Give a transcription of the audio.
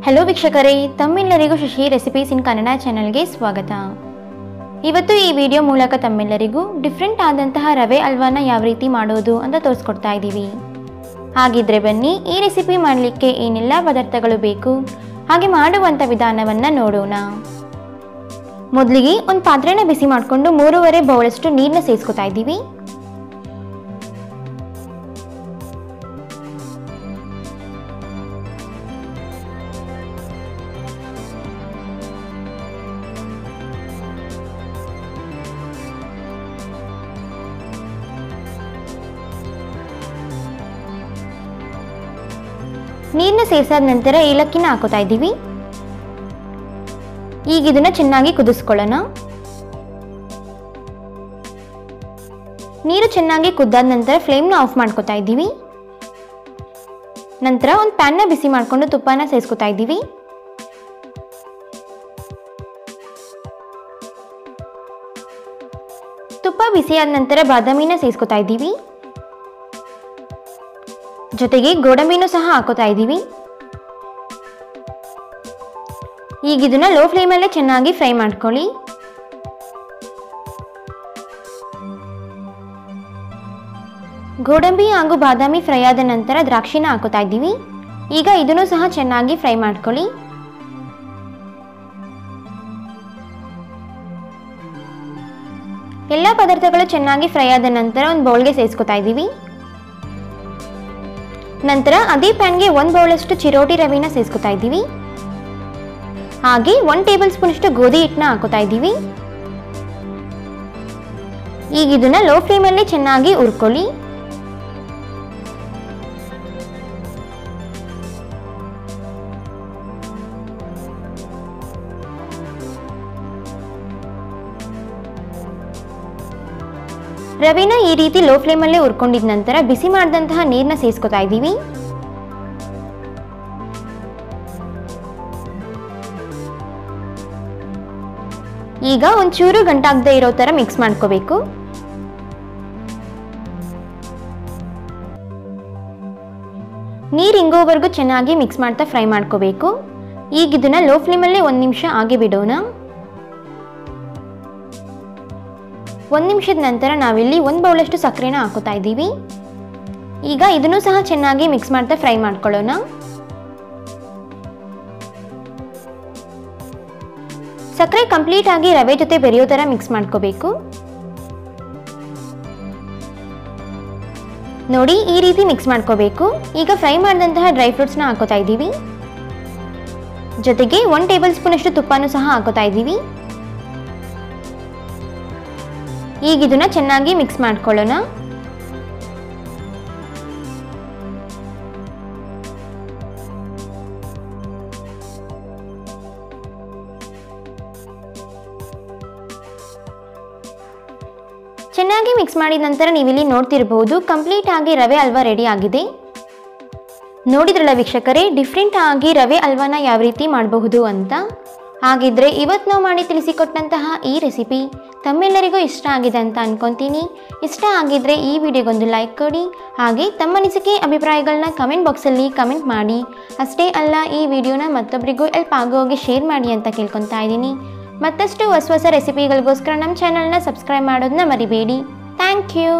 Hello ವೀಕ್ಷಕರೇ, ತಮ್ಮೆಲ್ಲರಿಗೂ Shashi recipes ಇನ್ ಕನ್ನಡ ಚಾನೆಲ್ಗೆ ಸ್ವಾಗತ. ಇವತ್ತು ಈ ವಿಡಿಯೋ ಮೂಲಕ ತಮ್ಮೆಲ್ಲರಿಗೂ ಡಿಫ್ರೆಂಟ್ ಆದಂತಹ ರವೆ ಹಲ್ವಾನ ಯಾವ ರೀತಿ ಮಾಡೋದು ಅಂತ ತೋರಿಸ್ಕೊಡ್ತಾ ಇದ್ದೀವಿ. ಹಾಗಿದ್ರೆ ಬನ್ನಿ, ಈ ರೆಸಿಪಿ ಮಾಡಲಿಕ್ಕೆ ಏನೆಲ್ಲ ಪದಾರ್ಥಗಳು ಬೇಕು ಹಾಗೆ ಮಾಡುವಂಥ ವಿಧಾನವನ್ನು ನೋಡೋಣ. ಮೊದಲಿಗೆ ಒಂದು ಪಾತ್ರೆನ ಬಿಸಿ ಮಾಡಿಕೊಂಡು 3.5 ಬೌಲಷ್ಟು ನೀರನ್ನ ಸೇರಿಸ್ಕೊತಾ ಇದ್ದೀವಿ. ನೀರನ್ನ ಸೇರಿಸಾದ ನಂತರ ಏಲಕ್ಕಿನ ಹಾಕೋತಾ ಇದ್ದೀವಿ. ಈಗ ಇದನ್ನ ಚೆನ್ನಾಗಿ ಕುದಿಸ್ಕೊಳ್ಳೋಣ. ನೀರು ಚೆನ್ನಾಗಿ ಕುದ್ದಾದ ನಂತರ ಫ್ಲೇಮ್ನ ಆಫ್ ಮಾಡ್ಕೋತಾ ಇದ್ದೀವಿ. ನಂತರ ಒಂದು ಪ್ಯಾನ್ನ ಬಿಸಿ ಮಾಡಿಕೊಂಡು ತುಪ್ಪನ ಸೇರಿಸ್ಕೊತಾ ಇದ್ದೀವಿ. ತುಪ್ಪ ಬಿಸಿಯಾದ ನಂತರ ಬಾದಾಮಿನ ಸೇರಿಸ್ಕೊತಾ ಇದ್ದೀವಿ. ಜೊತೆಗೆ ಗೋಡಂಬಿನೂ ಸಹ ಹಾಕೋತಾ ಇದ್ದೀವಿ. ಈಗ ಇದನ್ನ ಲೋ ಫ್ಲೇಮಲ್ಲೇ ಚೆನ್ನಾಗಿ ಫ್ರೈ ಮಾಡ್ಕೊಳ್ಳಿ. ಗೋಡಂಬಿ ಹಾಗೂ ಬಾದಾಮಿ ಫ್ರೈ ಆದ ನಂತರ ದ್ರಾಕ್ಷಿನ ಹಾಕೋತಾ ಇದ್ದೀವಿ. ಈಗ ಇದನ್ನು ಸಹ ಚೆನ್ನಾಗಿ ಫ್ರೈ ಮಾಡ್ಕೊಳ್ಳಿ. ಎಲ್ಲ ಪದಾರ್ಥಗಳು ಚೆನ್ನಾಗಿ ಫ್ರೈ ಆದ ನಂತರ ಒಂದು ಬೌಲ್ಗೆ ಸೇರಿಸ್ಕೊತಾ ಇದ್ದೀವಿ. ನಂತರ ಅದೇ ಪ್ಯಾನ್ಗೆ 1 ಬೌಲಷ್ಟು ಚಿರೋಟಿ ರವೆನ ಸೇರಿಸ್ಕೊತಾ ಇದ್ದೀವಿ. ಹಾಗೆ 1 ಟೇಬಲ್ ಸ್ಪೂನ್ ಅಷ್ಟು ಗೋಧಿ ಹಿಟ್ಟನ್ನ ಹಾಕೋತಾ ಇದ್ದೀವಿ. ಈಗ ಇದನ್ನ ಲೋ ಫ್ಲೇಮಲ್ಲಿ ಚೆನ್ನಾಗಿ ಹುರ್ಕೊಳ್ಳಿ. ರವೆನ ಈ ರೀತಿ ಲೋ ಫ್ಲೇಮಲ್ಲೇ ಹುರ್ಕೊಂಡಿದ ನಂತರ ಬಿಸಿ ಮಾಡಿದಂತಹ ನೀರನ್ನ ಸೇರಿಸ್ಕೊತಾ ಇದ್ದೀವಿ. ಈಗ ಒಂಚೂರು ಗಂಟಾಗದೆ ಇರೋ ತರ ಮಿಕ್ಸ್ ಮಾಡ್ಕೋಬೇಕು. ನೀರು ಇಂಗೋವರೆಗೂ ಚೆನ್ನಾಗಿ ಮಿಕ್ಸ್ ಮಾಡ್ತಾ ಫ್ರೈ ಮಾಡ್ಕೋಬೇಕು. ಈಗ ಇದನ್ನ ಲೋ ಫ್ಲೇಮಲ್ಲೇ 1 ನಿಮಿಷ ಹಾಗೆ ಬಿಡೋಣ. 1 ನಿಮಿಷದ ನಂತರ ನಾವಿಲ್ಲಿ 1 ಬೌಲಷ್ಟು ಸಕ್ಕರೆನ ಹಾಕೋತಾ ಇದ್ದೀವಿ. ಈಗ ಇದನ್ನು ಸಹ ಚೆನ್ನಾಗಿ ಮಿಕ್ಸ್ ಮಾಡ್ತಾ ಫ್ರೈ ಮಾಡ್ಕೊಳ್ಳೋಣ. ಸಕ್ಕರೆ ಕಂಪ್ಲೀಟ್ ಆಗಿ ರವೆ ಜೊತೆ ಬೆರೆಯೋ ಥರ ಮಿಕ್ಸ್ ಮಾಡ್ಕೋಬೇಕು. ನೋಡಿ, ಈ ರೀತಿ ಮಿಕ್ಸ್ ಮಾಡ್ಕೋಬೇಕು. ಈಗ ಫ್ರೈ ಮಾಡಿದಂತಹ ಡ್ರೈ ಫ್ರೂಟ್ಸ್ನ ಹಾಕೋತಾ ಇದ್ದೀವಿ. ಜೊತೆಗೆ 1 ಟೇಬಲ್ ಸ್ಪೂನ್ ಅಷ್ಟು ತುಪ್ಪನೂ ಸಹ ಹಾಕೋತಾ ಇದ್ದೀವಿ. ಈಗ ಇದನ್ನ ಚೆನ್ನಾಗಿ ಮಿಕ್ಸ್ ಮಾಡ್ಕೊಳ್ಳೋಣ. ಚೆನ್ನಾಗಿ ಮಿಕ್ಸ್ ಮಾಡಿದ ನಂತರ ನೀವಿಲ್ಲಿ ನೋಡ್ತಿರಬಹುದು, ಕಂಪ್ಲೀಟ್ ಆಗಿ ರವೆ ಹಲ್ವಾ ರೆಡಿ ಆಗಿದೆ. ನೋಡಿದ್ರಲ್ಲ ವೀಕ್ಷಕರೇ, ಡಿಫ್ರೆಂಟ್ ಆಗಿ ರವೆ ಹಲ್ವಾನ ಯಾವ ರೀತಿ ಮಾಡಬಹುದು ಅಂತ. ಹಾಗಿದ್ರೆ ಇವತ್ತು ನಾವು ಮಾಡಿ ತಿಳಿಸಿಕೊಟ್ಟಂತಹ ಈ ರೆಸಿಪಿ ತಮ್ಮೆಲ್ಲರಿಗೂ ಇಷ್ಟ ಆಗಿದೆ ಅಂತ ಅನ್ಕೊಂತೀನಿ. ಇಷ್ಟ ಆಗಿದ್ರೆ ಈ ವಿಡಿಯೋಗೊಂದು ಲೈಕ್ ಕೊಡಿ. ಹಾಗೆ ತಮ್ಮ ಅನಿಸಿಕೆ ಅಭಿಪ್ರಾಯಗಳನ್ನ ಕಮೆಂಟ್ ಬಾಕ್ಸಲ್ಲಿ ಕಮೆಂಟ್ ಮಾಡಿ. ಅಷ್ಟೇ ಅಲ್ಲ, ಈ ವಿಡಿಯೋನ ಮತ್ತೊಬ್ಬರಿಗೂ ಹೆಲ್ಪ್ ಆಗೋ ಹಾಗೆ ಶೇರ್ ಮಾಡಿ ಅಂತ ಕೇಳ್ಕೊತಾ ಇದ್ದೀನಿ. ಮತ್ತಷ್ಟು ಹೊಸ ರೆಸಿಪಿಗಳಿಗೋಸ್ಕರ ನಮ್ಮ ಚಾನಲ್ನ ಸಬ್ಸ್ಕ್ರೈಬ್ ಮಾಡೋದನ್ನ ಮರಿಬೇಡಿ. Thank you.